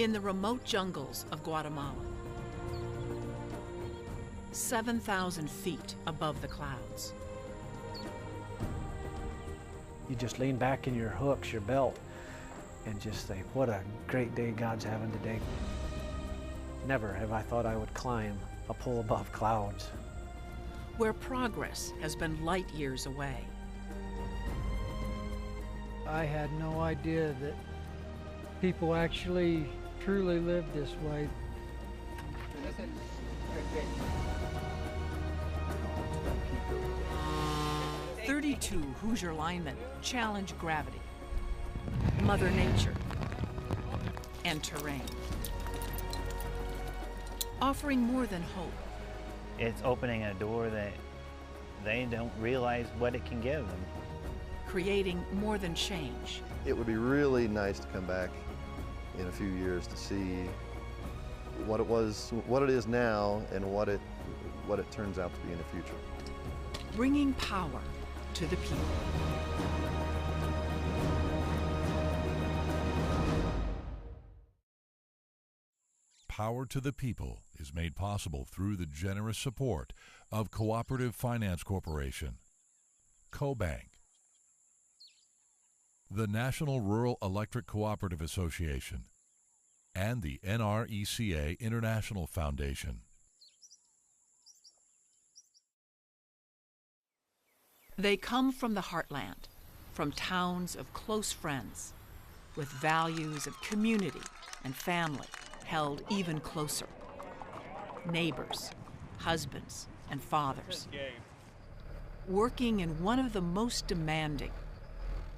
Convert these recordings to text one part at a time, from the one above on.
In the remote jungles of Guatemala, 7,000 feet above the clouds. You just lean back in your hooks, your belt, and just think, what a great day God's having today. Never have I thought I would climb a pole above clouds. Where progress has been light years away. I had no idea that people actually truly live this way. 32 Hoosier linemen challenge gravity, Mother Nature, and terrain, offering more than hope. It's opening a door that they don't realize what it can give them. Creating more than change. It would be really nice to come back in a few years to see what it is now, and what it turns out to be in the future. Bringing power to the people. Power to the People is made possible through the generous support of Cooperative Finance Corporation, CoBank, the National Rural Electric Cooperative Association, and the NRECA International Foundation. They come from the heartland, from towns of close friends, with values of community and family held even closer. Neighbors, husbands, and fathers. Working in one of the most demanding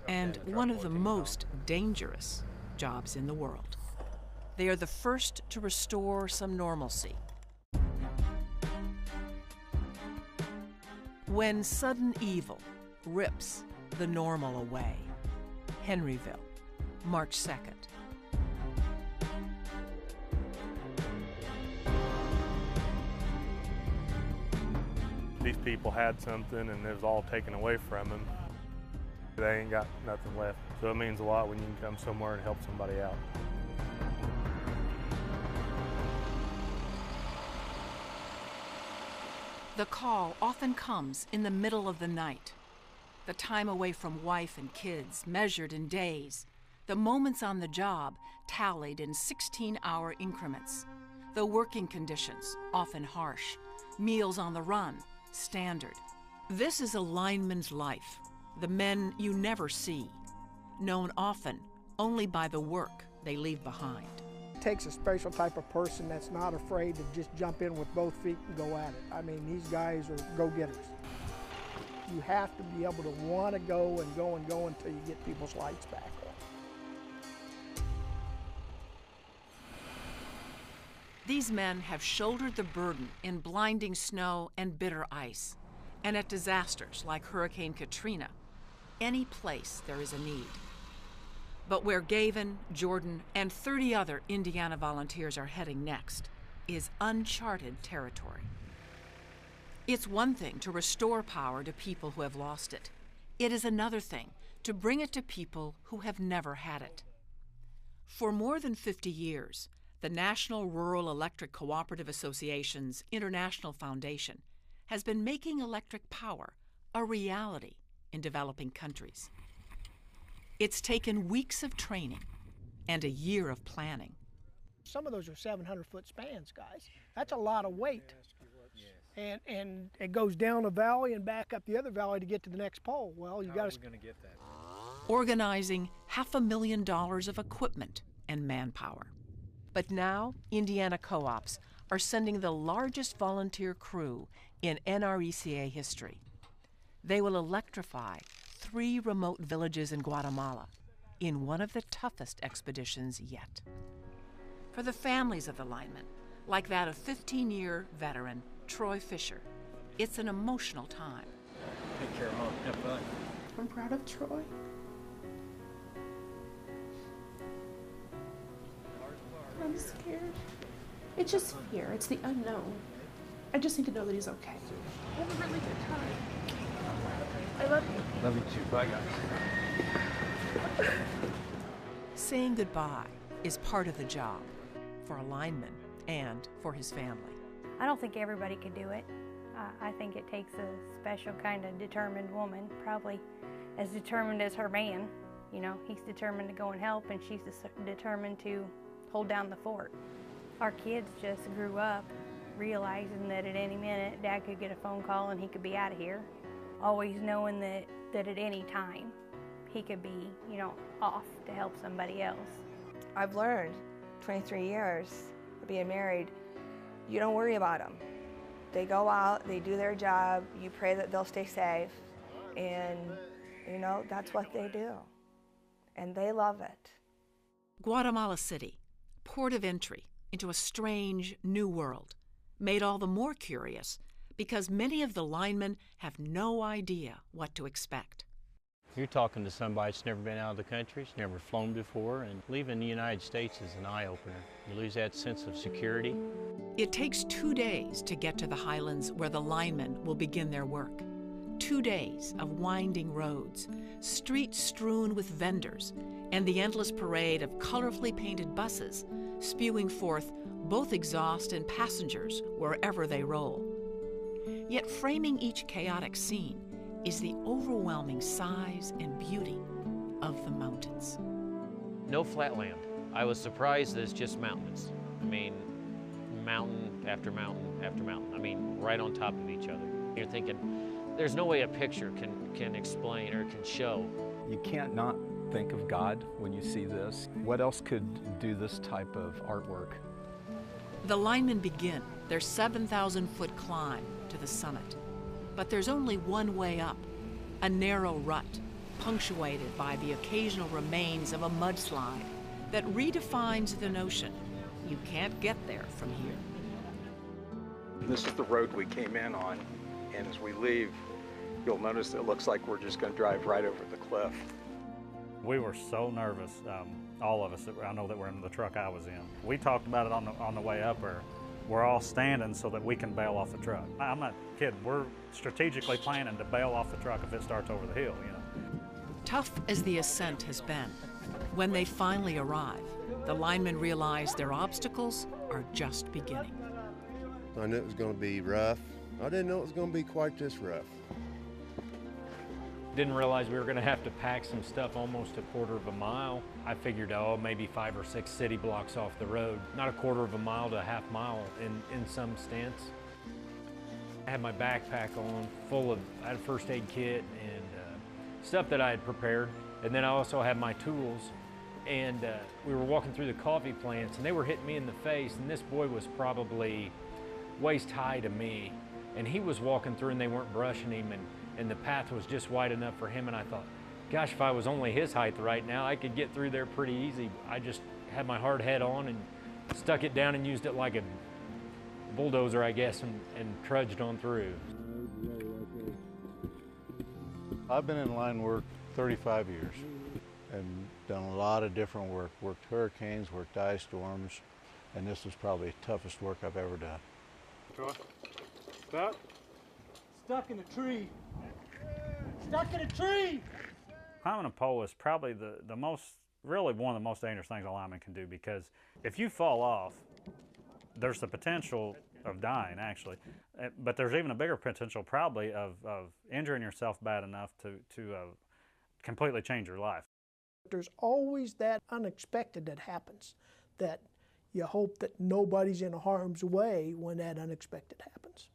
and one of the most dangerous jobs in the world. They are the first to restore some normalcy. When sudden evil rips the normal away. Henryville, March 2nd. These people had something and it was all taken away from them. They ain't got nothing left. So it means a lot when you can come somewhere and help somebody out. The call often comes in the middle of the night. The time away from wife and kids measured in days. The moments on the job tallied in 16-hour increments. The working conditions often harsh. Meals on the run standard. This is a lineman's life. The men you never see, known often only by the work they leave behind. It takes a special type of person that's not afraid to just jump in with both feet and go at it. I mean, these guys are go-getters. You have to be able to want to go and go and go until you get people's lights back on. These men have shouldered the burden in blinding snow and bitter ice, and at disasters like Hurricane Katrina, any place there is a need. But where Gavin, Jordan, and 30 other Indiana volunteers are heading next is uncharted territory. It's one thing to restore power to people who have lost it. It is another thing to bring it to people who have never had it. For more than 50 years, the National Rural Electric Cooperative Association's International Foundation has been making electric power a reality in developing countries. It's taken weeks of training and a year of planning. Some of those are 700-foot spans, guys. That's a lot of weight. And it goes down a valley and back up the other valley to get to the next pole. Well, you got to get that. Organizing $500,000 of equipment and manpower. But now, Indiana co-ops are sending the largest volunteer crew in NRECA history. They will electrify 3 remote villages in Guatemala in one of the toughest expeditions yet. For the families of the linemen, like that of 15-year veteran Troy Fisher, it's an emotional time. Take care, Mom. Have fun. I'm proud of Troy. I'm scared. It's just fear. It's the unknown. I just need to know that he's okay. Have a really good time. I love you. Love you too. Bye, guys. Saying goodbye is part of the job for a lineman and for his family. I don't think everybody could do it. I think it takes a special kind of determined woman, probably as determined as her man. You know, he's determined to go and help, and she's determined to hold down the fort. Our kids just grew up realizing that at any minute Dad could get a phone call and he could be out of here. Always knowing that at any time he could be, you know, off to help somebody else. I've learned 23 years of being married, you don't worry about them. They go out, they do their job, you pray that they'll stay safe, and you know, that's what they do. And they love it. Guatemala City, port of entry into a strange new world, made all the more curious because many of the linemen have no idea what to expect. You're talking to somebody that's never been out of the country, that's never flown before, and leaving the United States is an eye-opener. You lose that sense of security. It takes 2 days to get to the highlands where the linemen will begin their work. 2 days of winding roads, streets strewn with vendors, and the endless parade of colorfully painted buses spewing forth both exhaust and passengers wherever they roll. Yet framing each chaotic scene is the overwhelming size and beauty of the mountains. No flat land. I was surprised that it's just mountains. I mean, mountain after mountain after mountain. I mean, right on top of each other. You're thinking, there's no way a picture can explain or can show. You can't not think of God when you see this. What else could do this type of artwork? The linemen begin their 7,000-foot climb to the summit. But there's only one way up, a narrow rut punctuated by the occasional remains of a mudslide that redefines the notion you can't get there from here. This is the road we came in on, and as we leave, you'll notice it looks like we're just going to drive right over the cliff. We were so nervous, all of us. I know that we're in the truck I was in. We talked about it on the way up, or we're all standing so that we can bail off the truck. I'm not kidding. We're strategically planning to bail off the truck if it starts over the hill, you know. Tough as the ascent has been, when they finally arrive, the linemen realize their obstacles are just beginning. I knew it was going to be rough. I didn't know it was going to be quite this rough. Didn't realize we were going to have to pack some stuff almost a quarter of a mile. I figured, oh, maybe 5 or 6 city blocks off the road. Not a quarter of a mile to a half mile in some stance. I had my backpack on, I had a first aid kit and stuff that I had prepared. And then I also had my tools. And we were walking through the coffee plants and they were hitting me in the face. And this boy was probably waist high to me. And he was walking through and they weren't brushing him. And the path was just wide enough for him, and I thought, gosh, if I was only his height right now, I could get through there pretty easy. I just had my hard head on and stuck it down and used it like a bulldozer, I guess, and trudged on through. I've been in line work 35 years and done a lot of different work. Worked hurricanes, worked ice storms, and this was probably the toughest work I've ever done. Stop. Stuck in a tree. Stuck in a tree! Climbing a pole is probably really one of the most dangerous things a lineman can do, because if you fall off, there's the potential of dying, actually. But there's even a bigger potential probably of injuring yourself bad enough to completely change your life. There's always that unexpected that happens, that you hope that nobody's in harm's way when that unexpected happens.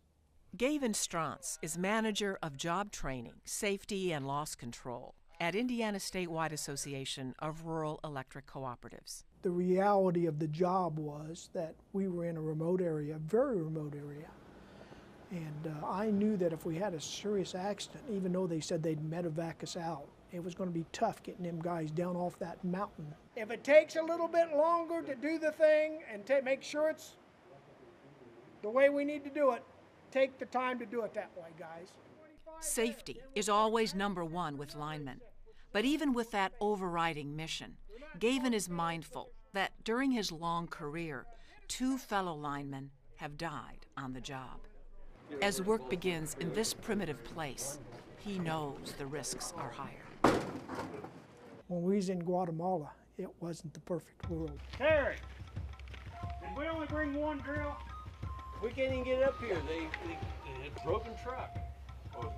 Gavin Strantz is manager of job training, safety, and loss control at Indiana Statewide Association of Rural Electric Cooperatives. The reality of the job was that we were in a remote area, a very remote area. And I knew that if we had a serious accident, even though they said they'd medevac us out, it was going to be tough getting them guys down off that mountain. If it takes a little bit longer to do the thing and make sure it's the way we need to do it, take the time to do it that way, guys. Safety is always number one with linemen. But even with that overriding mission, Gavin is mindful that during his long career, 2 fellow linemen have died on the job. As work begins in this primitive place, he knows the risks are higher. When we was in Guatemala it wasn't the perfect world. Terry, did we only bring one drill? We can't even get up here. They broken truck. Oh,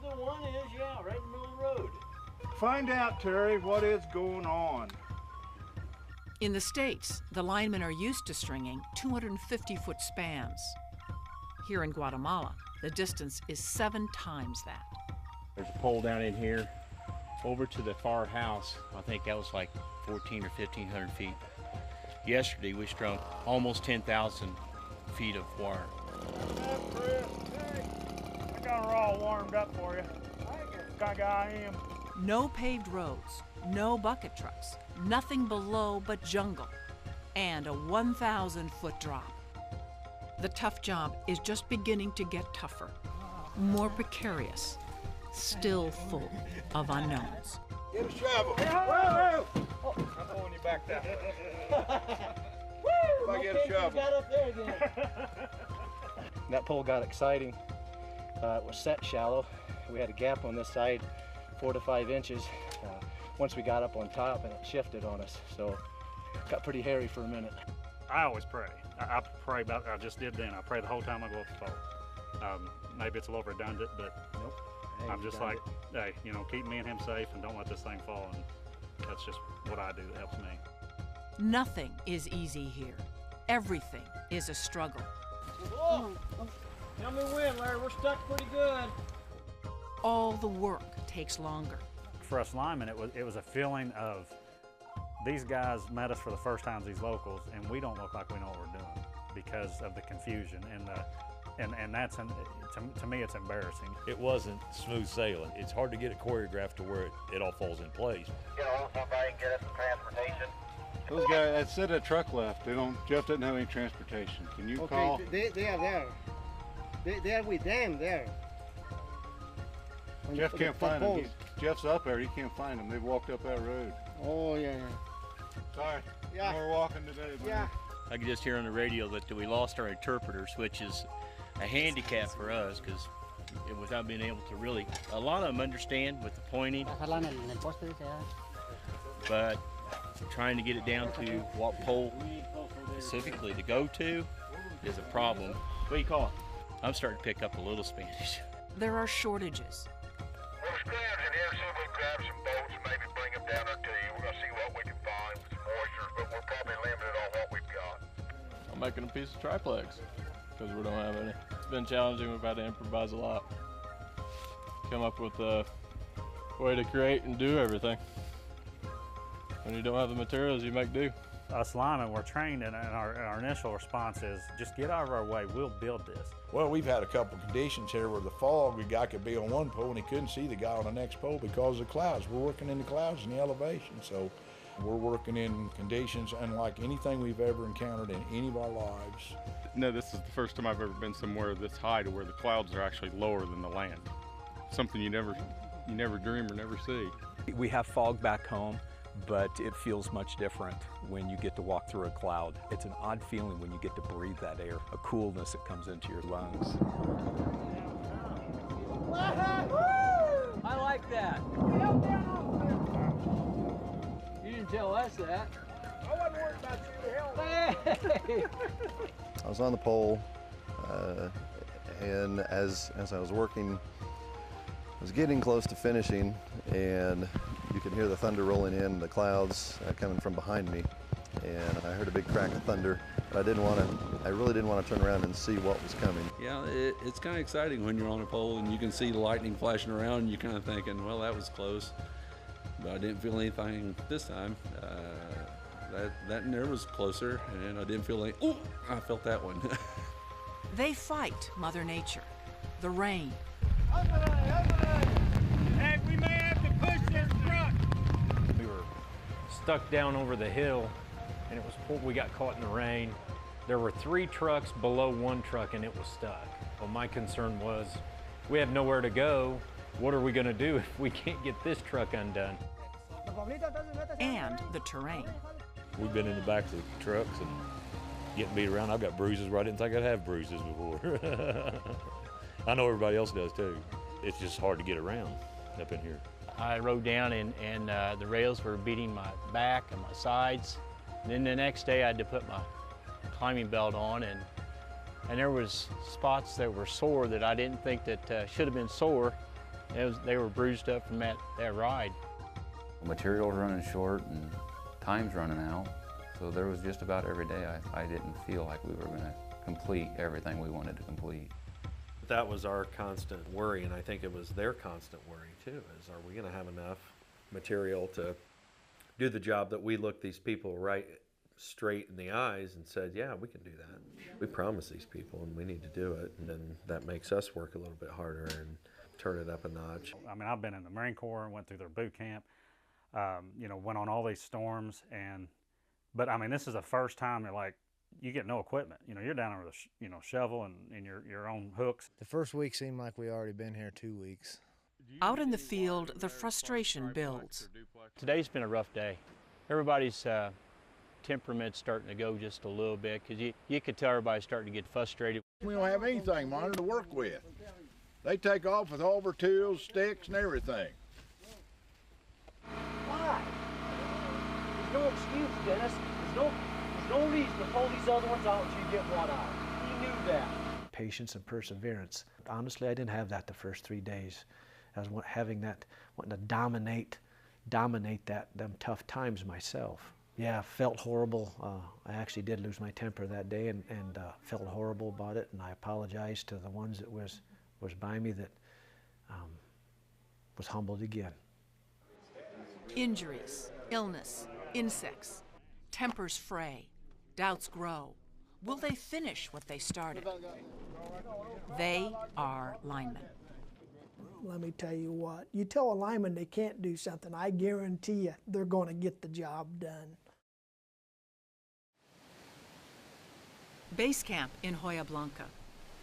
the one is, yeah, right in the middle of the road. Find out, Terry, what is going on. In the States, the linemen are used to stringing 250-foot spans. Here in Guatemala, the distance is 7 times that. There's a pole down in here over to the far house. I think that was like 14 or 1,500 feet. Yesterday, we strung almost 10,000 feet of wire. I got her all warmed up for you. Kind of guy I am. No paved roads, no bucket trucks, nothing below but jungle, and a 1,000-foot drop. The tough job is just beginning to get tougher, more precarious, still full of unknowns. Get a shovel. Whoa, whoa. I'm pulling you back down. Woo! I get a shovel. Got up there again. That pole got exciting. It was set shallow. We had a gap on this side, 4 to 5 inches. Once we got up on top, and it shifted on us, so it got pretty hairy for a minute. I always pray. I pray about, I just did then. I pray the whole time I go up the pole. Maybe it's a little redundant, but nope. Hey, I'm just like, hey, you know, keep me and him safe and don't let this thing fall. And that's just what I do that helps me. Nothing is easy here. Everything is a struggle. Whoa. Tell me when, Larry. We're stuck pretty good. All the work takes longer. For us linemen, it was a feeling of these guys met us for the first time, these locals, and we don't look like we know what we're doing because of the confusion and that's to me it's embarrassing. It wasn't smooth sailing. It's hard to get it choreographed to where it all falls in place. Get a hold of somebody and get us some transportation. Those guys that said a truck left. Jeff doesn't have any transportation. Can you call? They are there. They are with them there. Jeff can't find them. Jeff's up there. He can't find them. They walked up that road. Oh yeah. Sorry. Yeah. We're walking today. Buddy. Yeah. I could just hear on the radio that we lost our interpreters, which is a handicap for us because without being able to really, a lot of them understand with the pointing, but trying to get it down to what pole specifically to go to is a problem. What do you call it? I'm starting to pick up a little Spanish. There are shortages. We'll scrounge in here, see if we can grab some boats and maybe bring them down there to you. We're going to see what we can find with some oysters, but we're probably limited on what we've got. I'm making a piece of triplex because we don't have any. It's been challenging. We've had to improvise a lot. Come up with a way to create and do everything. When you don't have the materials, you make do. Us linemen, we're trained, and our initial response is just get out of our way. We'll build this. Well, we've had a couple conditions here where the fog, the guy could be on one pole and he couldn't see the guy on the next pole because of the clouds. We're working in the clouds and the elevation, so we're working in conditions unlike anything we've ever encountered in any of our lives. No, this is the first time I've ever been somewhere this high to where the clouds are actually lower than the land. Something you never dream or never see. We have fog back home, but it feels much different when you get to walk through a cloud. It's an odd feeling when you get to breathe that air, a coolness that comes into your lungs. I like that. You didn't tell us that. I wasn't worried about you to help. I was on the pole, and as I was working, I was getting close to finishing, and you could hear the thunder rolling in, the clouds coming from behind me, and I heard a big crack of thunder. But I really didn't want to turn around and see what was coming. Yeah, it's kind of exciting when you're on a pole and you can see the lightning flashing around, and you're kind of thinking, well, that was close. But I didn't feel anything this time. That near was closer, and I didn't feel like, oh, I felt that one. They fight Mother Nature, the rain. Hey, we may have to push this truck. We were stuck down over the hill, and we got caught in the rain. There were 3 trucks below 1 truck, and it was stuck. Well, my concern was, we have nowhere to go. What are we going to do if we can't get this truck undone? And the terrain. We've been in the back of the trucks and getting beat around. I've got bruises where I didn't think I'd have bruises before. I know everybody else does too. It's just hard to get around up in here. I rode down and the rails were beating my back and my sides. And then the next day I had to put my climbing belt on, and there was spots that were sore that I didn't think that should have been sore. They were bruised up from that ride. Materials running short and time's running out, so there was just about every day I didn't feel like we were going to complete everything we wanted to complete. That was our constant worry, and I think it was their constant worry too, is are we going to have enough material to do the job that we looked these people right straight in the eyes and said, yeah, we can do that. We promised these people and we need to do it, and then that makes us work a little bit harder and turn it up a notch. I mean, I've been in the Marine Corps and went through their boot camp, you know, went on all these storms, but I mean, this is the first time they're like, you get no equipment. You know, you're down there with a shovel and your own hooks. The first week seemed like we already been here 2 weeks. Out in the field, the frustration builds. Today's been a rough day. Everybody's temperament's starting to go just a little bit, because you could tell everybody's starting to get frustrated. We don't have anything, Monitor, to work with. They take off with all their tools, sticks, and everything. Why? There's no excuse, Dennis. There's no reason to pull these other ones out until you get one out. You knew that. Patience and perseverance. Honestly, I didn't have that the first 3 days. I was wanting to dominate them tough times myself. Yeah, felt horrible. I actually did lose my temper that day and felt horrible about it, and I apologized to the ones that was by me that was humbled again. Injuries, illness, insects, tempers fray, doubts grow. Will they finish what they started? They are linemen. Let me tell you what, you tell a lineman they can't do something, I guarantee you they're going to get the job done. Base camp in Hoya Blanca.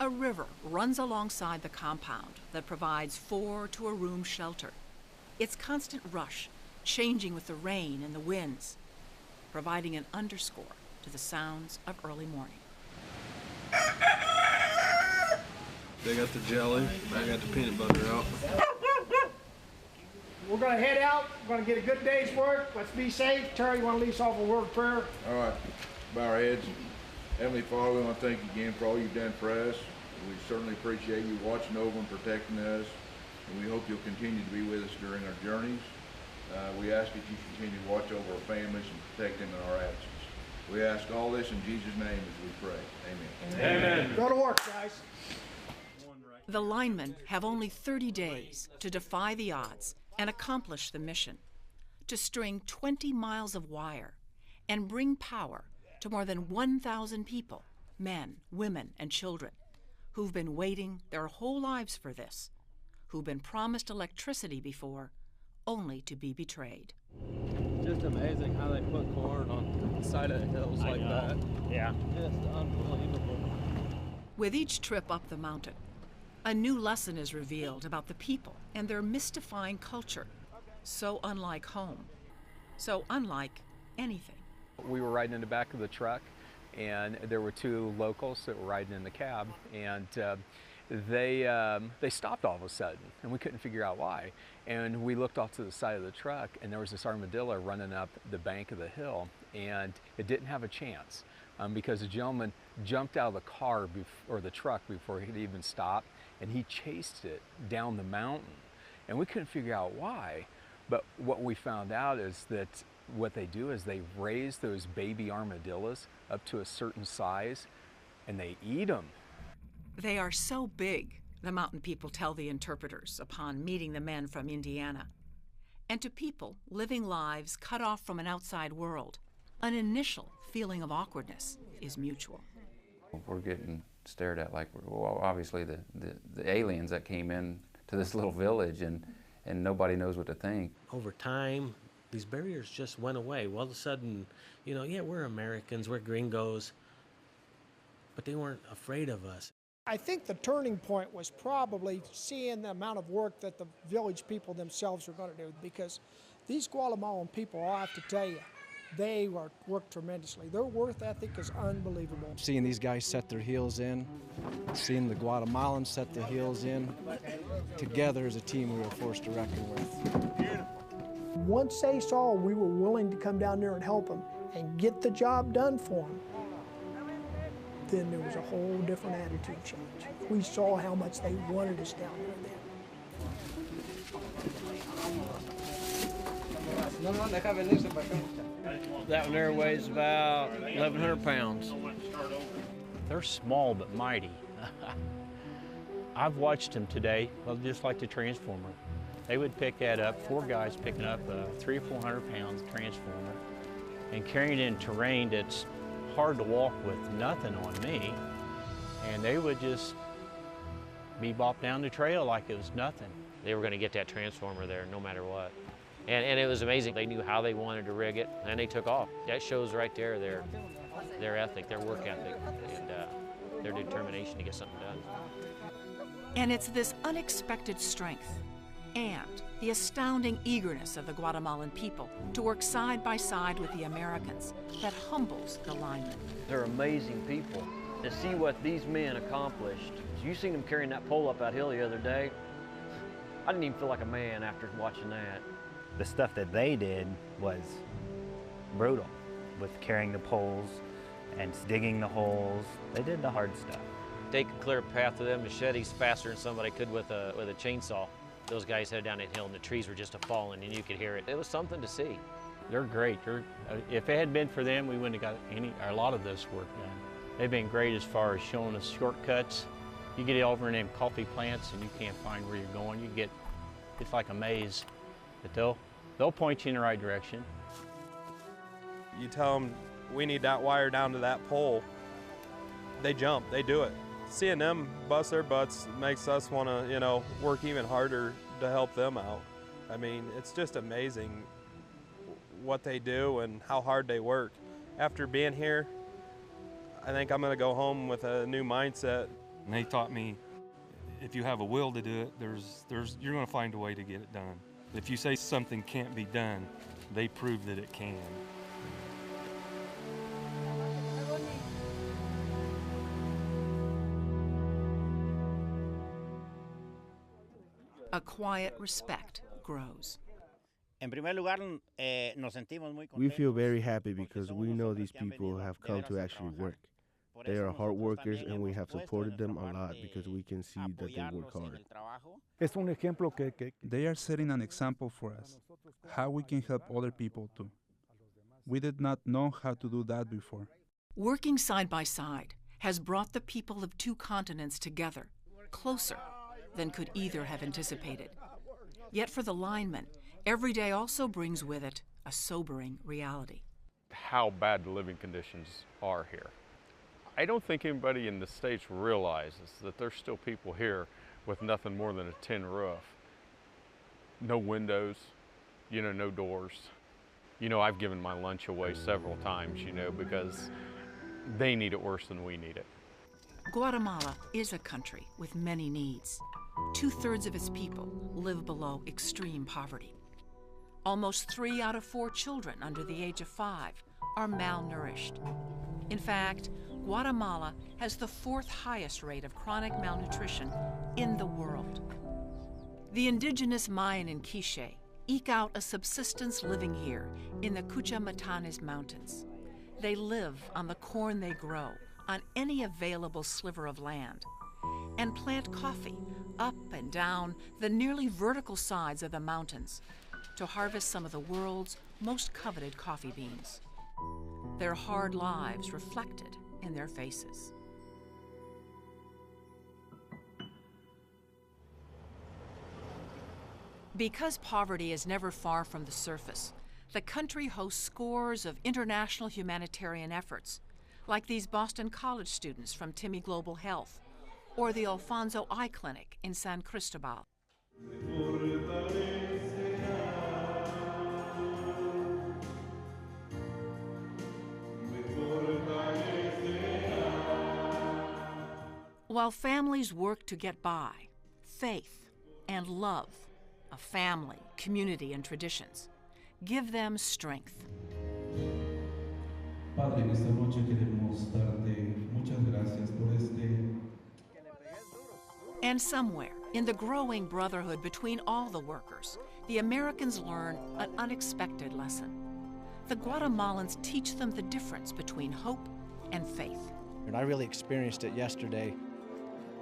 A river runs alongside the compound that provides 4 to-a-room shelter. Its constant rush, changing with the rain and the winds, providing an underscore to the sounds of early morning. They got the jelly, I got the peanut butter out. We're going to head out, we're going to get a good day's work, let's be safe. Terry, you want to lead us off a word of prayer? All right, bow our heads. Heavenly Father, we want to thank you again for all you've done for us. We certainly appreciate you watching over and protecting us, and we hope you'll continue to be with us during our journeys. We ask that you continue to watch over our families and protect them in our absence. We ask all this in Jesus' name as we pray. Amen. Amen. Go to work, guys. The linemen have only 30 days to defy the odds and accomplish the mission, to string 20 miles of wire and bring power to more than 1,000 people, men, women, and children, who've been waiting their whole lives for this, who've been promised electricity before, only to be betrayed. Just amazing how they put corn on the side of the hills like that. Yeah. Just unbelievable. With each trip up the mountain, a new lesson is revealed about the people and their mystifying culture, so unlike home, so unlike anything. We were riding in the back of the truck, and there were 2 locals that were riding in the cab, and they stopped all of a sudden, and we couldn't figure out why. And we looked off to the side of the truck, and there was this armadillo running up the bank of the hill, and it didn't have a chance because the gentleman jumped out of the car or the truck before he could even stop, and he chased it down the mountain. And we couldn't figure out why, but what we found out is that what they do is they raise those baby armadillos up to a certain size, and they eat them. They are so big, the mountain people tell the interpreters upon meeting the men from Indiana. And to people living lives cut off from an outside world, an initial feeling of awkwardness is mutual. We're getting stared at like, well, obviously the aliens that came in to this little village, and nobody knows what to think. Over time, these barriers just went away. All of a sudden, you know, yeah, we're Americans, we're gringos, but they weren't afraid of us. I think the turning point was probably seeing the amount of work that the village people themselves were going to do, because these Guatemalan people, I have to tell you, they work tremendously. Their work ethic is unbelievable. Seeing these guys set their heels in, seeing the Guatemalans set their heels in, together as a team we were forced to reckon with. once they saw we were willing to come down there and help them and get the job done for them, then there was a whole different attitude change. We saw how much they wanted us down there then. That one there weighs about 1,100 pounds. They're small but mighty. I've watched them today, well, just like the transformer. They would pick that up, 4 guys picking up a 300 or 400 pound transformer and carrying it in terrain that's hard to walk with nothing on me. And they would just bebop down the trail like it was nothing. They were going to get that transformer there no matter what. And it was amazing. They knew how they wanted to rig it, and they took off. That shows right there their ethic, their work ethic, and their determination to get something done. And it's this unexpected strength and the astounding eagerness of the Guatemalan people to work side by side with the Americans that humbles the linemen. They're amazing people. To see what these men accomplished. You seen them carrying that pole up that hill the other day. I didn't even feel like a man after watching that. The stuff that they did was brutal, with carrying the poles and digging the holes. They did the hard stuff. They could clear a path to them machetes faster than somebody could with a chainsaw. Those guys headed down that hill and the trees were just a-falling and you could hear it. It was something to see. They're great. If it had been for them, we wouldn't have got a lot of this work done. They've been great as far as showing us shortcuts. You get over in them coffee plants and you can't find where you're going. It's like a maze. But they'll point you in the right direction. You tell them we need that wire down to that pole, they jump, they do it. Seeing them bust their butts makes us want to, work even harder to help them out. I mean, it's just amazing what they do and how hard they work. After being here, I think I'm going to go home with a new mindset. And they taught me, if you have a will to do it, you're going to find a way to get it done. If you say something can't be done, they prove that it can. A quiet respect grows. We feel very happy because we know these people have come to actually work. They are hard workers and we have supported them a lot because we can see that they work hard. They are setting an example for us, how we can help other people too. We did not know how to do that before. Working side by side has brought the people of 2 continents together, closer than could either have anticipated. Yet for the linemen, every day also brings with it a sobering reality. How bad the living conditions are here. I don't think anybody in the States realizes that there's still people here with nothing more than a tin roof. No windows, no doors. I've given my lunch away several times, because they need it worse than we need it. Guatemala is a country with many needs. 2/3 of its people live below extreme poverty. Almost 3 out of 4 children under the age of 5 are malnourished. In fact, Guatemala has the 4th highest rate of chronic malnutrition in the world. The indigenous Mayan and Quiche eke out a subsistence living here in the Cuchumatanes Mountains. They live on the corn they grow on any available sliver of land and plant coffee up and down the nearly vertical sides of the mountains to harvest some of the world's most coveted coffee beans. Their hard lives reflected in their faces. Because poverty is never far from the surface, the country hosts scores of international humanitarian efforts, like these Boston College students from Timmy Global Health, or the Alfonso Eye Clinic in San Cristobal. While families work to get by, faith and love of family, community, and traditions give them strength. Padre, en esta noche queremos darte muchas gracias por And somewhere In the growing brotherhood between all the workers, the Americans learn an unexpected lesson. The Guatemalans teach them the difference between hope and faith. And I really experienced it yesterday.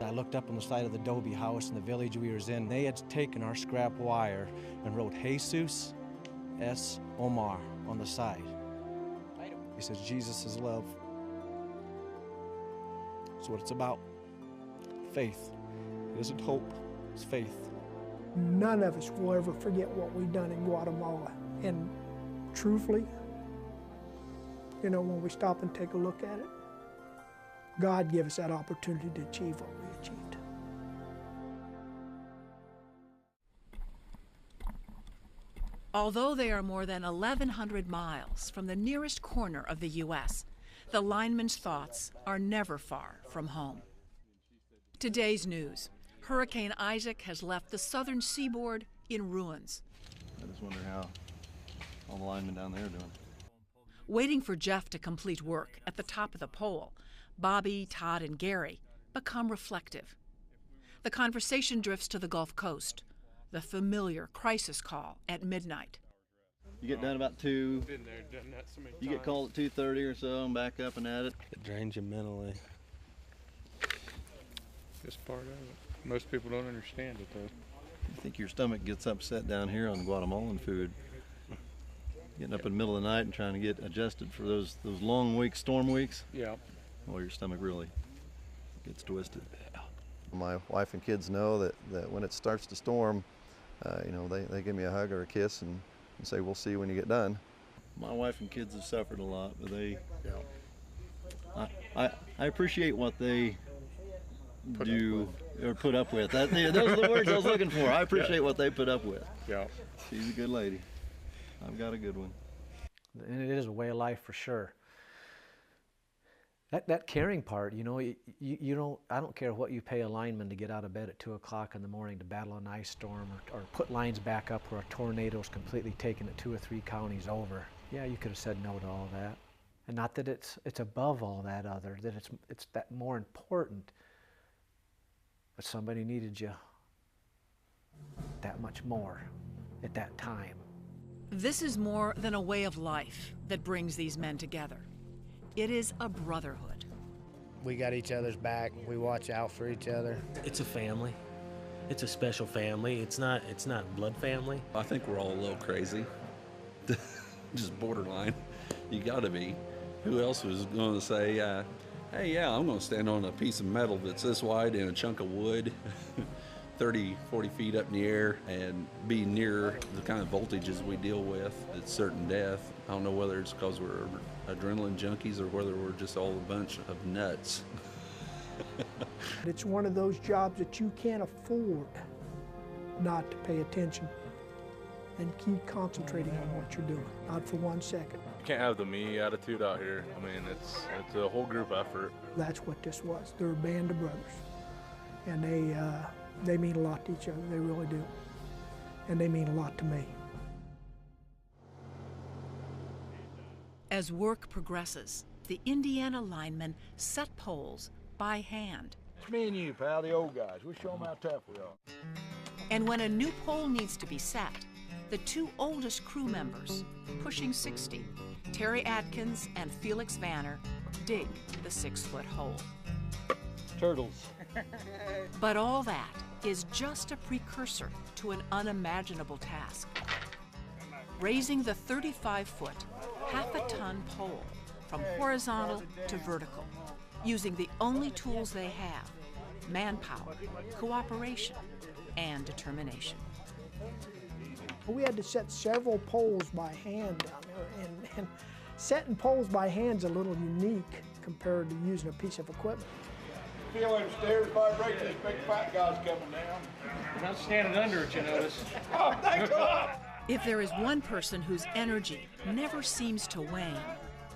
I looked up on the side of the adobe house in the village we was in. They had taken our scrap wire and wrote Jesus S. Omar on the side. He says, Jesus is love. That's what it's about. Faith. It isn't hope, it's faith. None of us will ever forget what we've done in Guatemala. And truthfully, you know, when we stop and take a look at it, God gave us that opportunity to achieve what we achieved. Although they are more than 1,100 miles from the nearest corner of the U.S., the linemen's thoughts are never far from home. Today's news: Hurricane Isaac has left the southern seaboard in ruins. I just wonder how all the linemen down there are doing. Waiting for Jeff to complete work at the top of the pole, Bobby, Todd, and Gary become reflective. The conversation drifts to the Gulf Coast, the familiar crisis call at midnight. You get done about 2. Been there, done that so many You get called at 2:30 or so and back up and at it. It drains you mentally. It's part of it. Most people don't understand it though. I think your stomach gets upset down here on Guatemalan food. Getting up in the middle of the night and trying to get adjusted for those long weeks, storm weeks. Yeah. Well, your stomach really gets twisted. My wife and kids know that when it starts to storm, you know, they give me a hug or a kiss and say, we'll see you when you get done. My wife and kids have suffered a lot, but they, I appreciate what they do or put up with. Those are the words I was looking for. I appreciate what they put up with. Yeah. She's a good lady. I've got a good one. And it is a way of life for sure. That caring part, you know, you don't. I don't care what you pay a lineman to get out of bed at 2 o'clock in the morning to battle an ice storm or put lines back up where a tornado's completely taken it 2 or 3 counties over. Yeah, you could have said no to all that, and not that it's above all that other. That it's that more important. But somebody needed you that much more at that time. This is more than a way of life that brings these men together. It is a brotherhood. We got each other's back. We watch out for each other. It's a family. It's a special family. It's not blood family. I think we're all a little crazy. Just borderline. You gotta be. Who else was going to say, hey, yeah, I'm going to stand on a piece of metal that's this wide and a chunk of wood 30, 40 feet up in the air and be near the kind of voltages we deal with. It's certain death. I don't know whether it's because we're adrenaline junkies or whether we're just all a bunch of nuts. It's one of those jobs that you can't afford not to pay attention and keep concentrating on what you're doing, not for 1 second. You can't have the me attitude out here. I mean, it's a whole group effort. That's what this was. They're a band of brothers, and they mean a lot to each other. They really do, and they mean a lot to me. As work progresses, the Indiana linemen set poles by hand. It's me and you, pal, the old guys. We'll show them how tough we are. And when a new pole needs to be set, the 2 oldest crew members, pushing 60, Terry Atkins and Felix Vanner, dig the 6-foot hole. Turtles. But all that is just a precursor to an unimaginable task. Raising the 35-foot, half-a-ton pole from horizontal to vertical, using the only tools they have: manpower, cooperation, and determination. We had to set several poles by hand down there, and setting poles by hand's a little unique compared to using a piece of equipment. Feel them stairs vibrate, this big fat guy's coming down. We're not standing under it, you notice. Oh, thank God! If there is one person whose energy never seems to wane,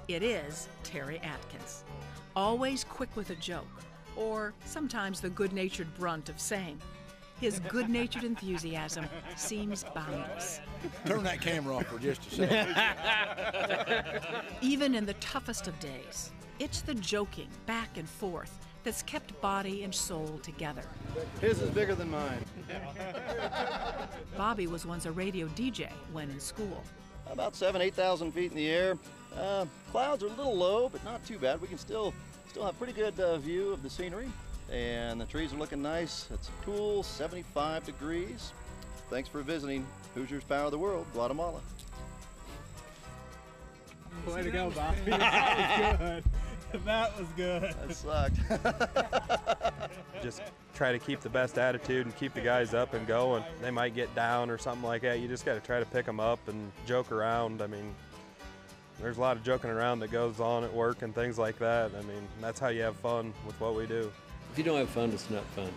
it is Terry Atkins. Always quick with a joke, or sometimes the good-natured brunt of saying. His good-natured enthusiasm seems boundless. Turn that camera off for just a second. Even in the toughest of days, it's the joking back and forth that's kept body and soul together. His is bigger than mine. Bobby was once a radio DJ when in school. About 7,000 to 8,000 feet in the air. Clouds are a little low, but not too bad. We can still have pretty good view of the scenery, and the trees are looking nice. It's a cool 75 degrees. Thanks for visiting Hoosiers Power the World, Guatemala. Way to go, Bobby. That was good. That was good. That sucked. Just try to keep the best attitude and keep the guys up and going. They might get down or something like that. You just got to try to pick them up and joke around. I mean, there's a lot of joking around that goes on at work and things like that. I mean, that's how you have fun with what we do. If you don't have fun, it's not fun.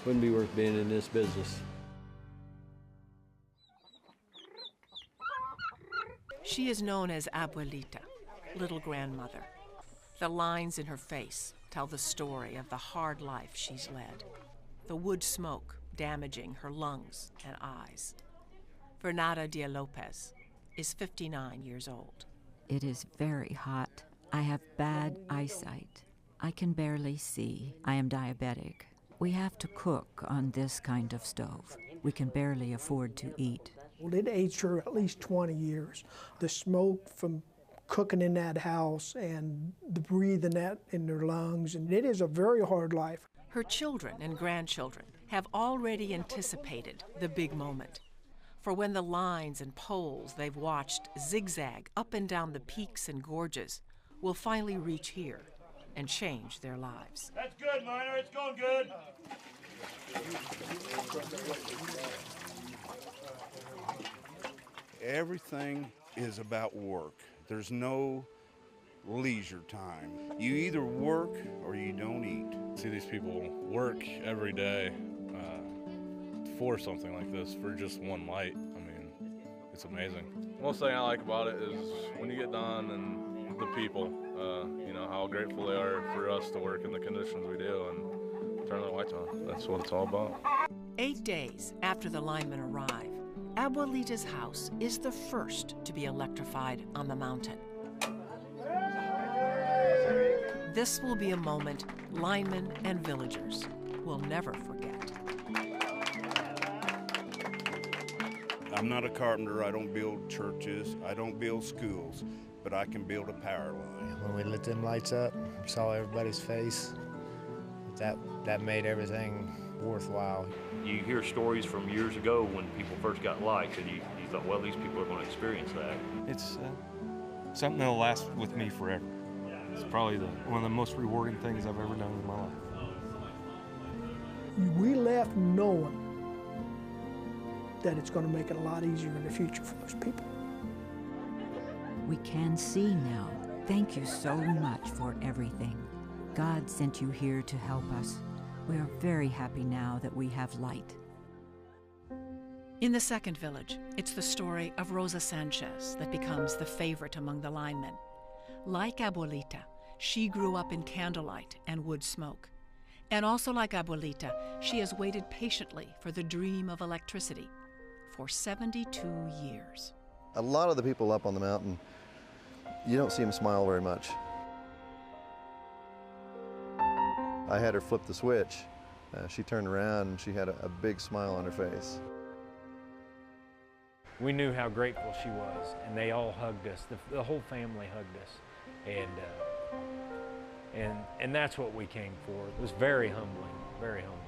Wouldn't be worth being in this business. She is known as Abuelita, little grandmother. The lines in her face tell the story of the hard life she's led. The wood smoke damaging her lungs and eyes. Bernarda Dia Lopez is 59 years old. It is very hot. I have bad eyesight. I can barely see. I am diabetic. We have to cook on this kind of stove. We can barely afford to eat. Well, it aged her at least 20 years. The smoke from cooking in that house and the breathing that in their lungs, and it is a very hard life. Her children and grandchildren have already anticipated the big moment. For when the lines and poles they've watched zigzag up and down the peaks and gorges will finally reach here and change their lives. That's good, Miner. It's going good. Everything is about work. There's no leisure time. You either work or you don't eat. See these people work every day for something like this, for just one light. I mean, it's amazing. Most thing I like about it is when you get done and the people, you know, how grateful they are for us to work in the conditions we do and turn the lights on. That's what it's all about. 8 days after the linemen arrive, Abuelita's house is the first to be electrified on the mountain. This will be a moment linemen and villagers will never forget. I'm not a carpenter. I don't build churches. I don't build schools, but I can build a power line. When we lit them lights up, saw everybody's face, that made everything worthwhile. You hear stories from years ago when people first got lights, and you thought, well, these people are going to experience that. It's something that'll last with me forever. It's probably one of the most rewarding things I've ever done in my life. We left knowing that it's going to make it a lot easier in the future for those people. We can see now. Thank you so much for everything. God sent you here to help us. We are very happy now that we have light. In the second village, it's the story of Rosa Sanchez that becomes the favorite among the linemen. Like Abuelita, she grew up in candlelight and wood smoke. And also like Abuelita, she has waited patiently for the dream of electricity for 72 years. A lot of the people up on the mountain, you don't see them smile very much. I had her flip the switch. She turned around and she had a big smile on her face. We knew how grateful she was, and they all hugged us. The whole family hugged us, and that's what we came for. It was very humbling, very humbling.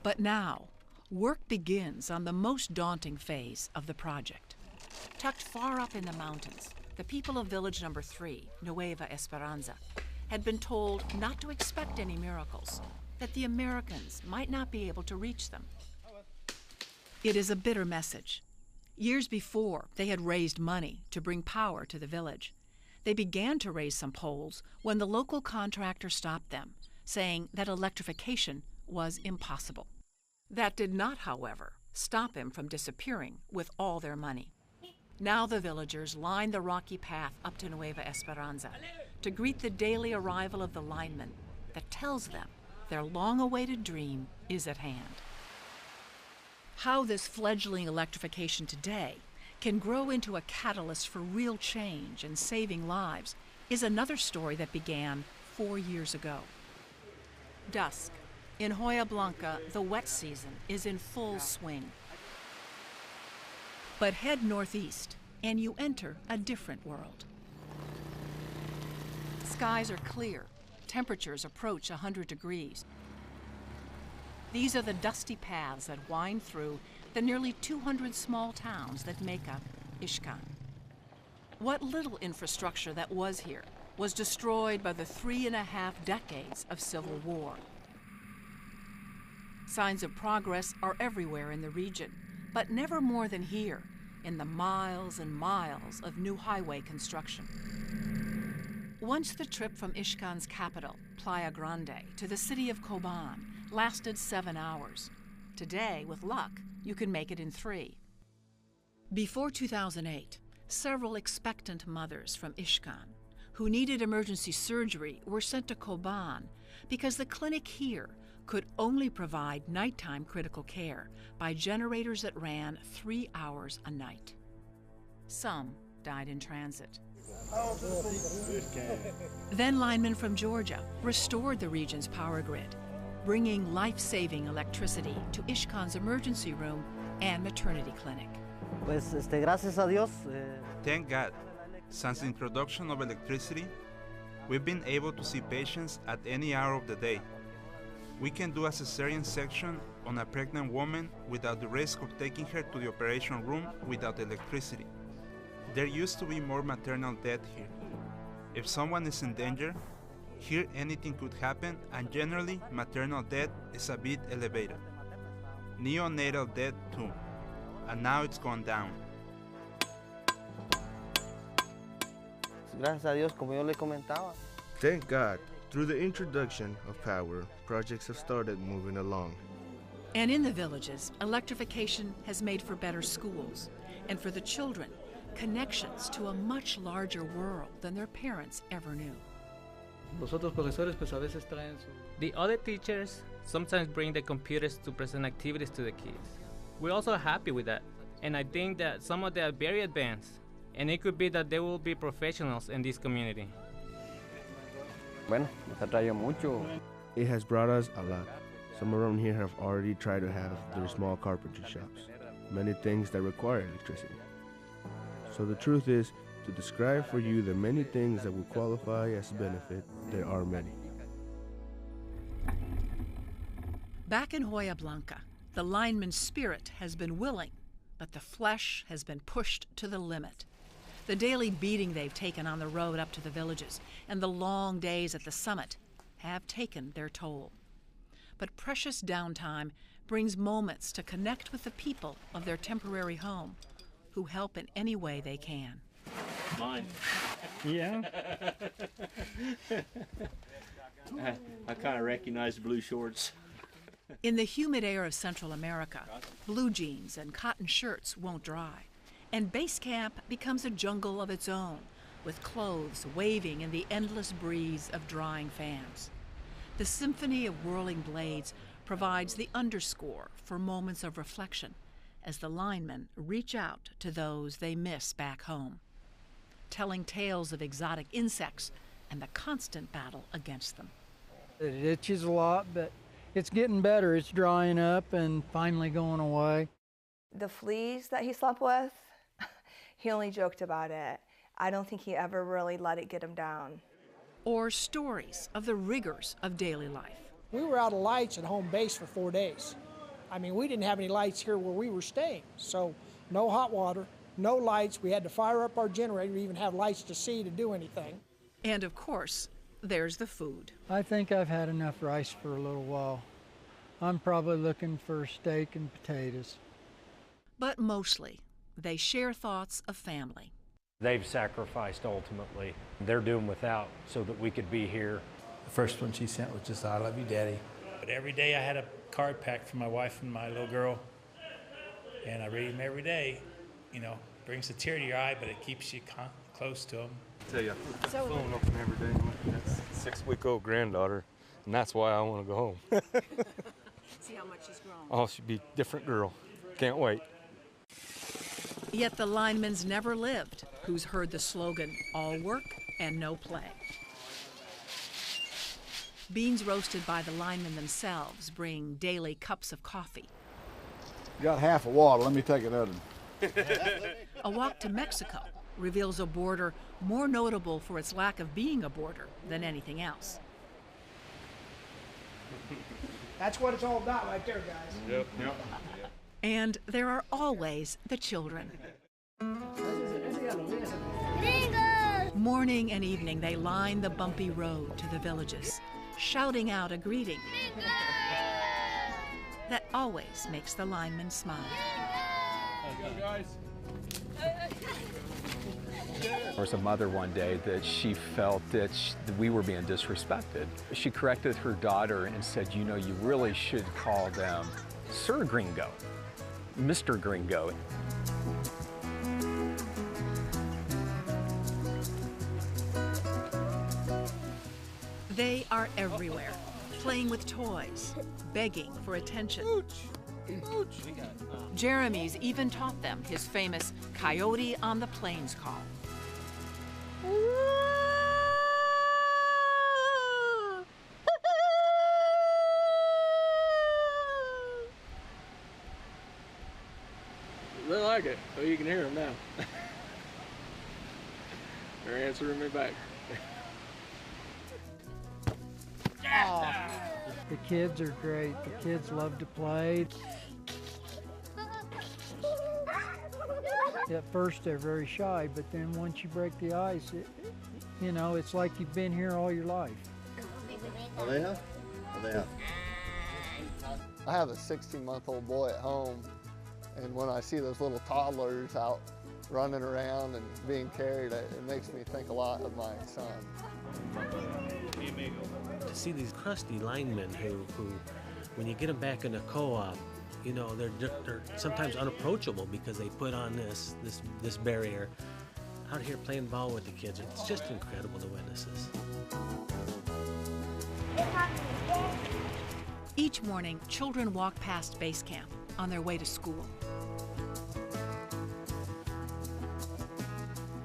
But now, work begins on the most daunting phase of the project. Tucked far up in the mountains, the people of village number 3, Nueva Esperanza, had been told not to expect any miracles, that the Americans might not be able to reach them. It is a bitter message. Years before, they had raised money to bring power to the village. They began to raise some poles when the local contractor stopped them, saying that electrification was impossible. That did not, however, stop him from disappearing with all their money. Now the villagers line the rocky path up to Nueva Esperanza to greet the daily arrival of the lineman that tells them their long-awaited dream is at hand. How this fledgling electrification today can grow into a catalyst for real change and saving lives is another story that began 4 years ago. Dusk, In Hoya Blanca, the wet season is in full swing. But head northeast, and you enter a different world. Skies are clear. Temperatures approach 100 degrees. These are the dusty paths that wind through the nearly 200 small towns that make up Ixcan. What little infrastructure that was here was destroyed by the 3.5 decades of civil war. Signs of progress are everywhere in the region, but never more than here, in the miles and miles of new highway construction. Once the trip from Ixcan's capital, Playa Grande, to the city of Coban lasted 7 hours. Today, with luck, you can make it in 3. Before 2008, several expectant mothers from Ixcan who needed emergency surgery were sent to Coban because the clinic here could only provide nighttime critical care by generators that ran 3 hours a night. Some died in transit. Then linemen from Georgia restored the region's power grid, bringing life-saving electricity to Ixcan's emergency room and maternity clinic. Thank God, since the introduction of electricity, we've been able to see patients at any hour of the day. We can do a cesarean section on a pregnant woman without the risk of taking her to the operation room without electricity. There used to be more maternal death here. If someone is in danger, here anything could happen, and generally maternal death is a bit elevated. Neonatal death too, and now it's gone down. Thank God, through the introduction of power, projects have started moving along. And in the villages, electrification has made for better schools, and for the children, connections to a much larger world than their parents ever knew. The other teachers sometimes bring the computers to present activities to the kids. We're also happy with that, and I think that some of them are very advanced, and it could be that they will be professionals in this community. It has brought us a lot. Some around here have already tried to have their small carpentry shops, many things that require electricity. So the truth is, to describe for you the many things that will qualify as a benefit, there are many. Back in Hoya Blanca, the lineman's spirit has been willing, but the flesh has been pushed to the limit. The daily beating they've taken on the road up to the villages and the long days at the summit have taken their toll. But precious downtime brings moments to connect with the people of their temporary home, who help in any way they can. Mine. Yeah. I kind of recognize the blue shorts. In the humid air of Central America, blue jeans and cotton shirts won't dry, and base camp becomes a jungle of its own, with clothes waving in the endless breeze of drying fans. The symphony of whirling blades provides the underscore for moments of reflection as the linemen reach out to those they miss back home, telling tales of exotic insects and the constant battle against them. It itches a lot, but it's getting better. It's drying up and finally going away. The fleas that he slept with, he only joked about it. I don't think he ever really let it get him down. Or stories of the rigors of daily life. We were out of lights at home base for 4 days. I mean, we didn't have any lights here where we were staying, so no hot water, no lights. We had to fire up our generator to even have lights to see to do anything. And of course, there's the food. I think I've had enough rice for a little while. I'm probably looking for steak and potatoes. But mostly, they share thoughts of family. They've sacrificed ultimately. They're doing without so that we could be here. The first one she sent was just, "I love you, Daddy." But every day I had a card packed for my wife and my little girl, and I read them every day. You know, brings a tear to your eye, but it keeps you close to them. I tell you, I put the phone open every day. That's 6-week-old granddaughter, and that's why I want to go home. See how much she's grown. Oh, she'd be a different girl. Can't wait. Yet the lineman's never lived, who's heard the slogan, all work and no play. Beans roasted by the linemen themselves bring daily cups of coffee. Got half a water, let me take another. A walk to Mexico reveals a border more notable for its lack of being a border than anything else. That's what it's all about right there, guys. Yep. And there are always the children. Morning and evening, they line the bumpy road to the villages, shouting out a greeting that always makes the lineman smile. There was a mother one day that she felt that we were being disrespected. She corrected her daughter and said, you know, you really should call them Sir Gringo, Mr. Gringo. They are everywhere, playing with toys, begging for attention. Jeremy's even taught them his famous Coyote on the Plains call. They like it, so you can hear them now. They're answering me back. Oh, the kids are great. The kids love to play. At first they're very shy, but then once you break the ice, you know, it's like you've been here all your life. I have a 16-month-old boy at home, and when I see those little toddlers out running around and being carried, it makes me think a lot of my son. To see these crusty linemen who when you get them back in the co-op, you know, they're sometimes unapproachable because they put on this barrier. Out here playing ball with the kids, it's just incredible to witness this. Each morning, children walk past base camp on their way to school.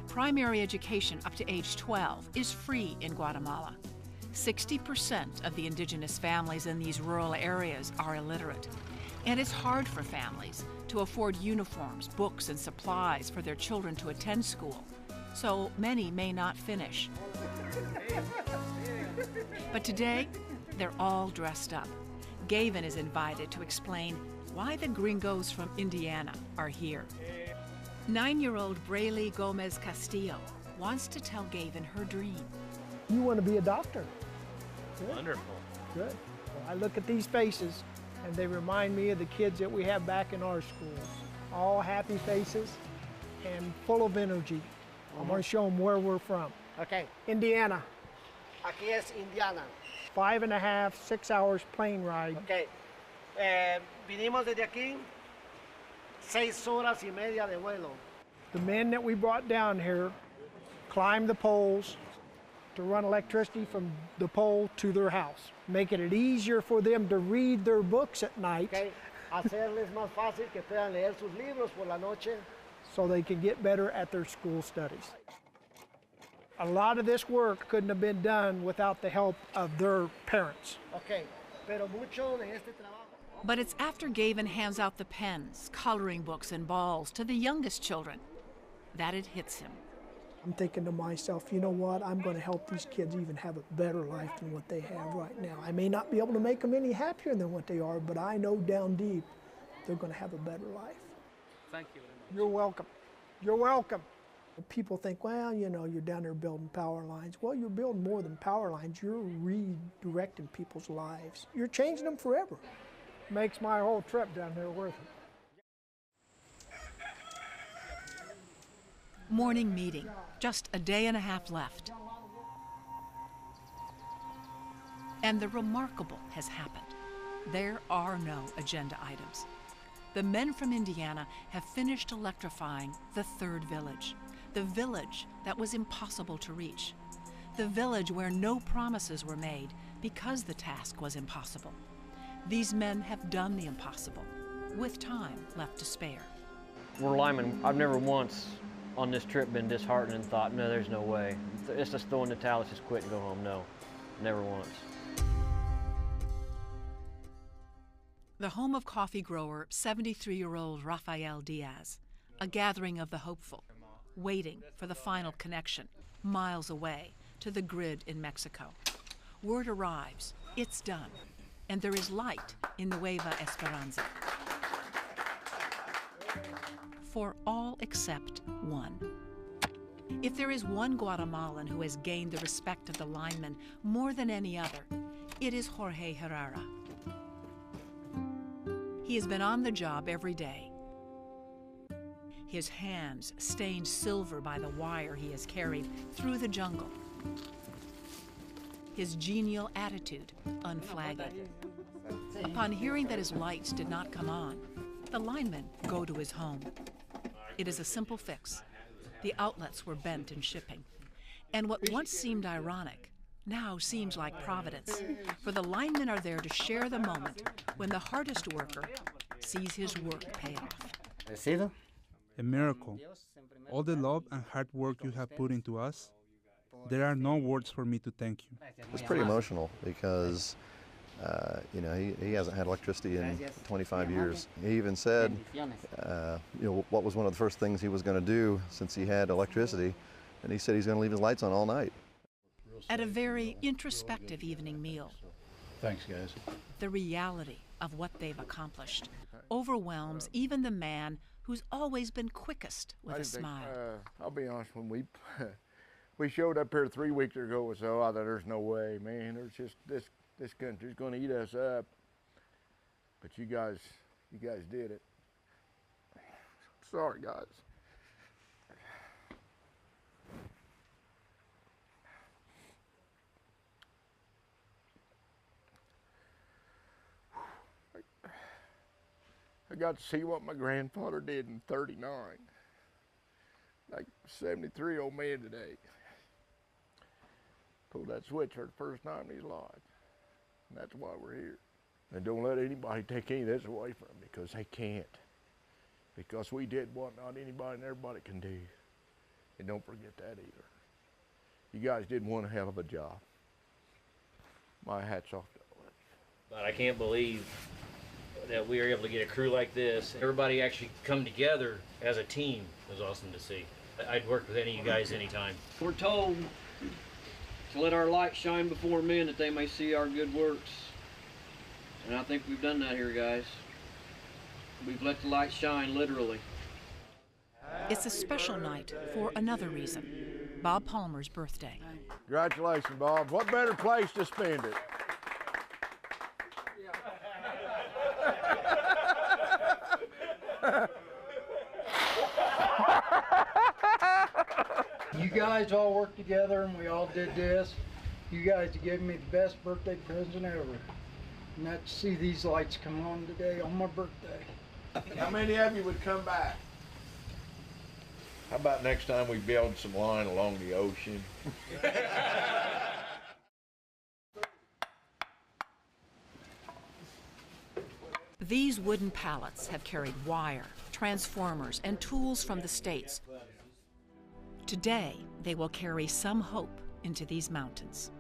Primary education up to age 12 is free in Guatemala. 60% of the indigenous families in these rural areas are illiterate, and it's hard for families to afford uniforms, books, and supplies for their children to attend school, so many may not finish. But today, they're all dressed up. Gavin is invited to explain why the gringos from Indiana are here. 9-year-old Braylee Gomez Castillo wants to tell Gavin her dream. You want to be a doctor? Good. Wonderful. Good. Well, I look at these faces, and they remind me of the kids that we have back in our schools. All happy faces and full of energy. I'm going to show them where we're from. Okay. Indiana. Aquí es Indiana. 5.5, 6 hours plane ride. Okay. Vinimos desde aquí, 6 horas y media de vuelo. The men that we brought down here climbed the poles to run electricity from the pole to their house, making it easier for them to read their books at night. Okay. Hacerles más fácil que puedan leer sus libros por la noche. So they can get better at their school studies. A lot of this work couldn't have been done without the help of their parents. Okay. Pero mucho de este trabajo. But it's after Gavin hands out the pens, coloring books, and balls to the youngest children that it hits him. I'm thinking to myself, you know what, I'm going to help these kids even have a better life than what they have right now. I may not be able to make them any happier than what they are, but I know down deep they're going to have a better life. Thank you. You're welcome. You're welcome. People think, well, you know, you're down there building power lines. Well, you're building more than power lines. You're redirecting people's lives. You're changing them forever. Makes my whole trip down there worth it. Morning meeting, just a day and a half left. And the remarkable has happened. There are no agenda items. The men from Indiana have finished electrifying the third village, the village that was impossible to reach, the village where no promises were made because the task was impossible. These men have done the impossible, with time left to spare. We're linemen. I've never once on this trip been disheartened and thought, no, there's no way. It's just throw in the towel, let's just quit and go home. No, never once. The home of coffee grower 73-year-old Rafael Diaz, a gathering of the hopeful, waiting for the final connection, miles away, to the grid in Mexico. Word arrives, it's done, and there is light in Nueva Esperanza. For all except one. If there is one Guatemalan who has gained the respect of the linemen more than any other, it is Jorge Herrera. He has been on the job every day. His hands stained silver by the wire he has carried through the jungle. His genial attitude unflagging. Upon hearing that his lights did not come on, the linemen go to his home. It is a simple fix. The outlets were bent in shipping. And what once seemed ironic now seems like providence, for the linemen are there to share the moment when the hardest worker sees his work pay off. A miracle. All the love and hard work you have put into us, there are no words for me to thank you. It's pretty emotional because you know, he hasn't had electricity in 25 years. He even said, you know, what was one of the first things he was going to do since he had electricity, and he said he's going to leave his lights on all night. At a very introspective evening meal. Thanks, guys. The reality of what they've accomplished overwhelms even the man who's always been quickest with a smile. I'll be honest, when we showed up here 3 weeks ago or so, I thought there's no way, man. There's just this country's going to eat us up. But you guys did it. Sorry, guys. I got to see what my grandfather did in '39. Like 73-year-old man today. Pulled that switch for the first time in his life. And that's why we're here. And don't let anybody take any of this away from me, because they can't. Because we did what not anybody and everybody can do. And don't forget that either. You guys did one hell of a job. My hat's off to all of you. But I can't believe that we were able to get a crew like this. Everybody actually come together as a team. It was awesome to see. I'd work with any of you guys anytime. We're told to let our light shine before men that they may see our good works. And I think we've done that here, guys. We've let the light shine, literally. It's a special night for another reason. Bob Palmer's birthday. Congratulations, Bob. What better place to spend it? You guys all worked together and we all did this. You guys have given me the best birthday present ever. And that's to see these lights come on today on my birthday. How many of you would come back? How about next time we build some line along the ocean? These wooden pallets have carried wire, transformers, and tools from the States. Today, they will carry some hope into these mountains.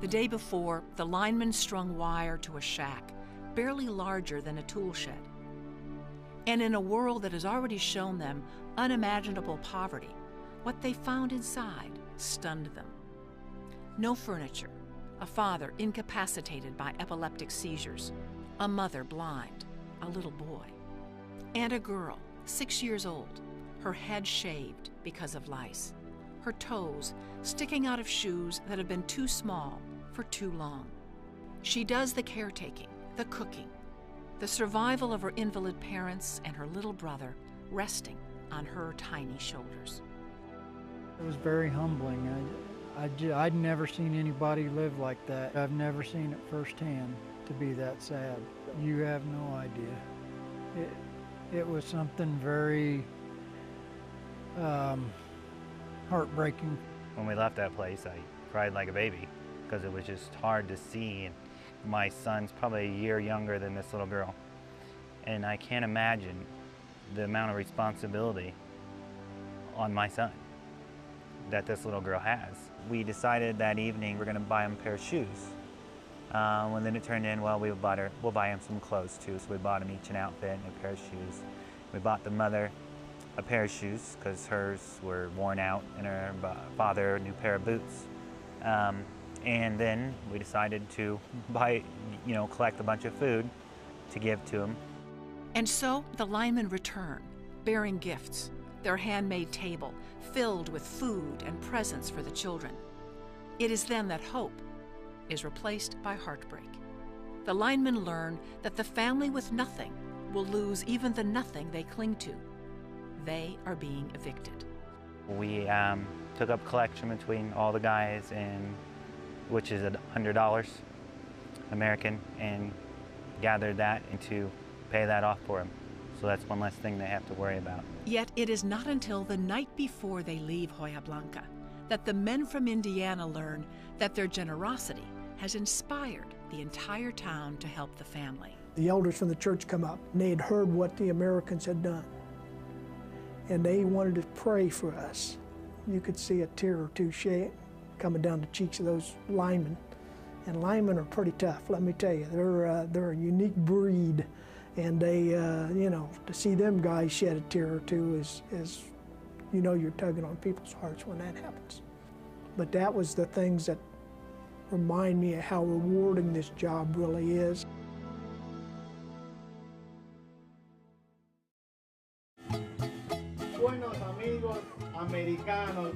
The day before, the linemen strung wire to a shack, barely larger than a tool shed. And in a world that has already shown them unimaginable poverty, what they found inside stunned them. No furniture, a father incapacitated by epileptic seizures, a mother blind, a little boy, and a girl, 6 years old, her head shaved because of lice, her toes sticking out of shoes that have been too small for too long. She does the caretaking, the cooking, the survival of her invalid parents and her little brother resting on her tiny shoulders. It was very humbling. I'd never seen anybody live like that. I've never seen it firsthand to be that sad. You have no idea. It was something very heartbreaking. When we left that place, I cried like a baby because it was just hard to see. My son's probably a year younger than this little girl, and I can't imagine the amount of responsibility on my son that this little girl has. We decided that evening we're going to buy him a pair of shoes And then it turned in, well, we'll buy him some clothes too. So we bought him each an outfit and a pair of shoes. We bought the mother a pair of shoes because hers were worn out, and her father a new pair of boots. And then we decided to buy, collect a bunch of food to give to him. And so the linemen return, bearing gifts, their handmade table filled with food and presents for the children. It is then that hope is replaced by heartbreak. The linemen learn that the family with nothing will lose even the nothing they cling to. They are being evicted. We took up collection between all the guys, which is $100 American, and gathered that and to pay that off for them. So that's one less thing they have to worry about. Yet it is not until the night before they leave Hoya Blanca that the men from Indiana learn that their generosity has inspired the entire town to help the family. The elders from the church come up, and they had heard what the Americans had done. And they wanted to pray for us. You could see a tear or two coming down the cheeks of those linemen. And linemen are pretty tough, let me tell you. They're a unique breed. And they, to see them guys shed a tear or two is you're tugging on people's hearts when that happens. But that was the things that remind me of how rewarding this job really is. Buenos amigos americanos.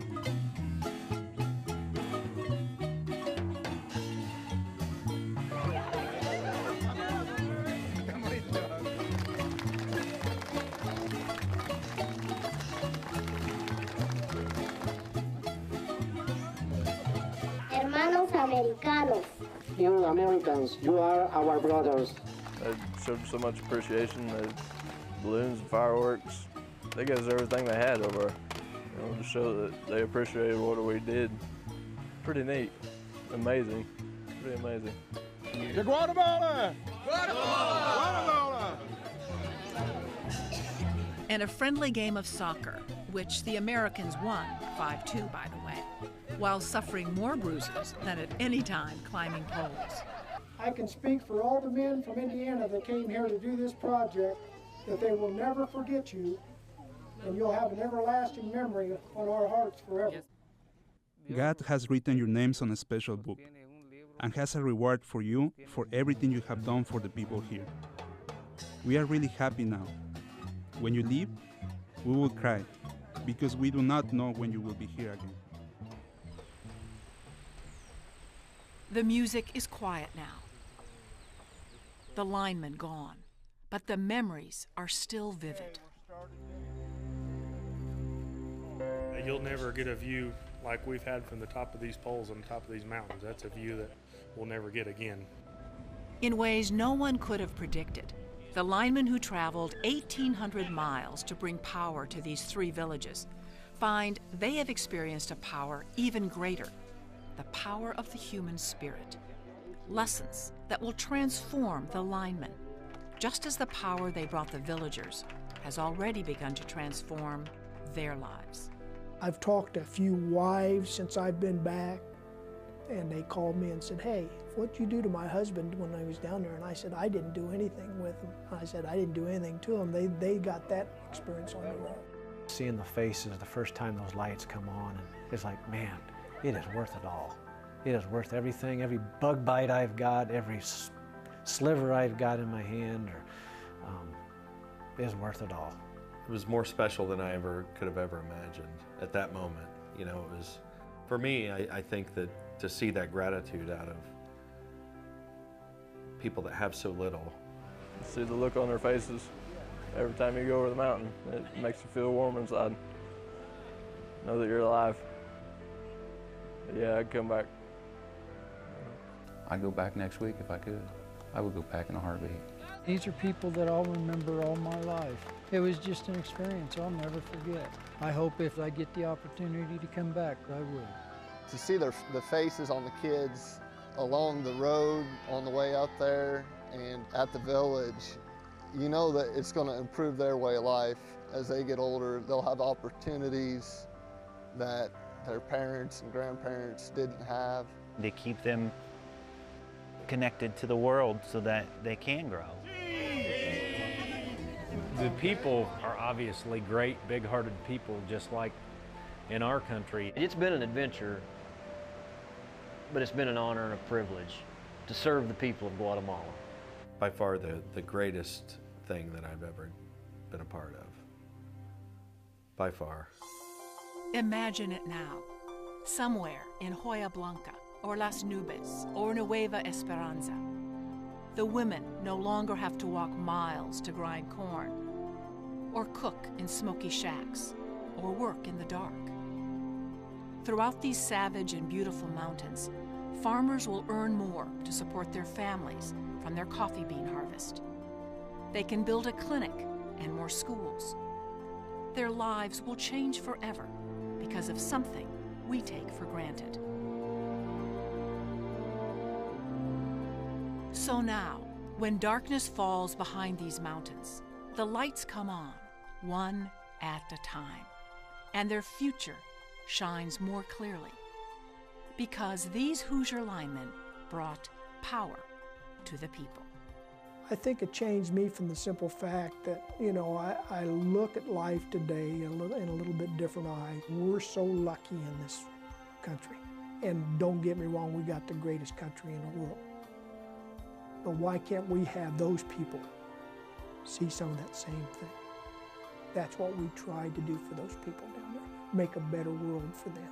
Hermanos americanos. You Americans, you are our brothers. They showed so much appreciation. Balloons and fireworks. They gave us everything they had over, to show that they appreciated what we did. Pretty neat, amazing, pretty amazing. To Guatemala! Guatemala! And a friendly game of soccer, which the Americans won 5-2, by the way, while suffering more bruises than at any time climbing poles. I can speak for all the men from Indiana that came here to do this project, that they will never forget you, and you'll have an everlasting memory on our hearts forever. God has written your names on a special book and has a reward for you for everything you have done for the people here. We are really happy now. When you leave, we will cry because we do not know when you will be here again. The music is quiet now. The linemen gone, but the memories are still vivid. You'll never get a view like we've had from the top of these poles on the top of these mountains. That's a view that we'll never get again. In ways no one could have predicted, the linemen who traveled 1,800 miles to bring power to these 3 villages find they have experienced a power even greater, the power of the human spirit. Lessons that will transform the linemen, just as the power they brought the villagers has already begun to transform their lives. I've talked to a few wives since I've been back, and they called me and said, hey, what'd you do to my husband when I was down there? And I said, I didn't do anything with him. I said, I didn't do anything to him. They got that experience on their own. Seeing the faces the first time those lights come on, and it's like, man, it is worth it all. It is worth everything, every bug bite I've got, every sliver I've got in my hand, is worth it all. It was more special than I could have ever imagined at that moment. It was, for me, I think that to see that gratitude out of people that have so little. See the look on their faces every time you go over the mountain. It makes you feel warm inside. Know that you're alive. Yeah, I'd come back. I'd go back next week if I could. I would go back in a heartbeat. These are people that I'll remember all my life. It was just an experience I'll never forget. I hope if I get the opportunity to come back, I will. To see the faces on the kids along the road on the way up there and at the village, you know that it's going to improve their way of life. As they get older, they'll have opportunities that their parents and grandparents didn't have. To keep them connected to the world so that they can grow. The people are obviously great, big-hearted people, just like in our country. It's been an adventure, but it's been an honor and a privilege to serve the people of Guatemala. By far the greatest thing that I've ever been a part of. By far. Imagine it now, somewhere in Hoya Blanca, or Las Nubes, or Nueva Esperanza. The women no longer have to walk miles to grind corn, or cook in smoky shacks, or work in the dark. Throughout these savage and beautiful mountains, farmers will earn more to support their families from their coffee bean harvest. They can build a clinic and more schools. Their lives will change forever because of something we take for granted. So now, when darkness falls behind these mountains, the lights come on, one at a time, and their future shines more clearly, because these Hoosier linemen brought power to the people. I think it changed me from the simple fact that, you know, I look at life today in a little bit different eye. We're so lucky in this country. And don't get me wrong, we got the greatest country in the world. But why can't we have those people see some of that same thing? That's what we tried to do for those people down there, make a better world for them.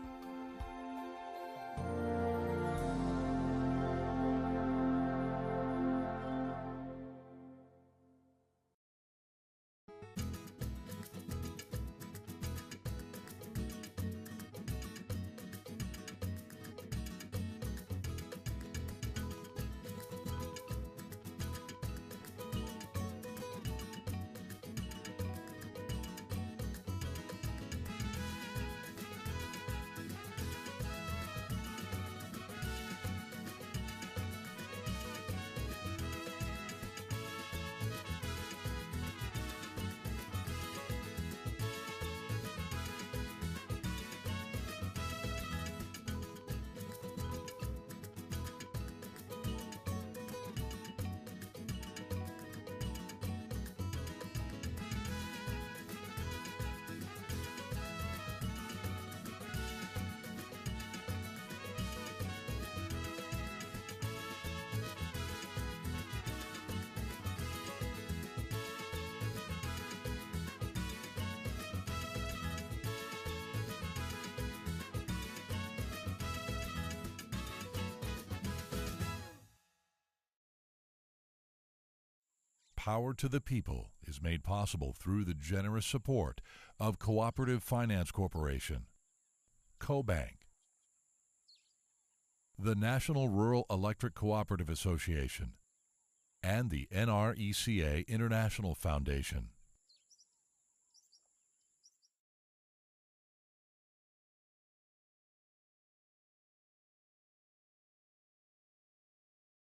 Power to the People is made possible through the generous support of Cooperative Finance Corporation, CoBank, the National Rural Electric Cooperative Association, and the NRECA International Foundation.